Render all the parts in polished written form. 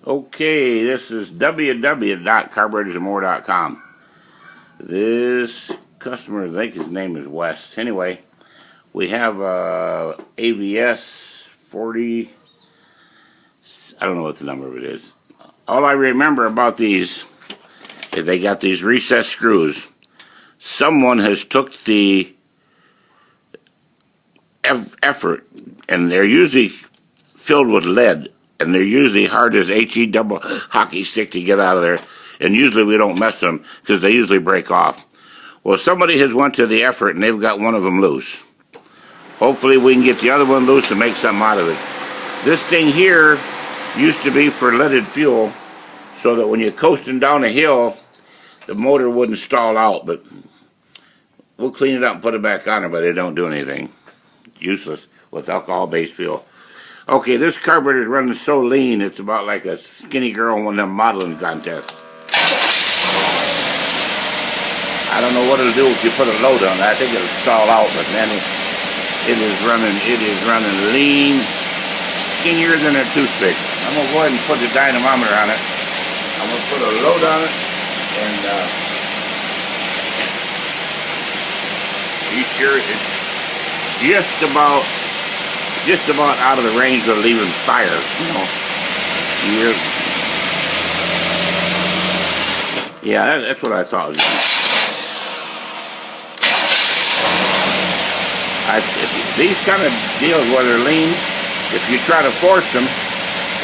Okay, this is www.carburetorsandmore.com. This customer, I think his name is Wes. Anyway, we have AVS 40, I don't know what the number of it is. All I remember about these is they got these recessed screws. Someone has took the effort, and they're usually filled with lead, and they're usually hard as HE double hockey stick to get out of there, and usually we don't mess them because they usually break off. Well, somebody has went to the effort and they've got one of them loose. Hopefully we can get the other one loose and make something out of it. This thing here used to be for leaded fuel, so that when you're coasting down a hill the motor wouldn't stall out, but we'll clean it up and put it back on it, but it don't do anything. It's useless with alcohol-based fuel. Okay, this carburetor is running so lean, it's about like a skinny girl in one of them modeling contests. I don't know what it'll do if you put a load on it. I think it'll stall out, but man, it is running lean, skinnier than a toothpick. I'm going to go ahead and put the dynamometer on it. I'm going to put a load on it, and be sure it's just about out of the range of leaving fire, you know. Yeah, that's what I thought. These kind of deals where they're lean, if you try to force them,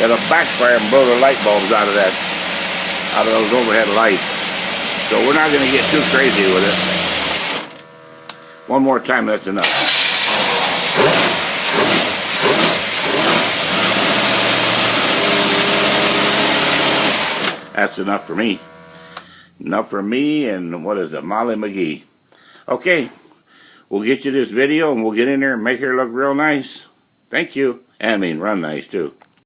it'll backfire and blow the light bulbs out of those overhead lights. So we're not going to get too crazy with it. One more time, that's enough. That's enough for me. Enough for me and what is it, Molly McGee. Okay, we'll get you this video and we'll get in there and make her look real nice. Thank you. And I mean run nice too.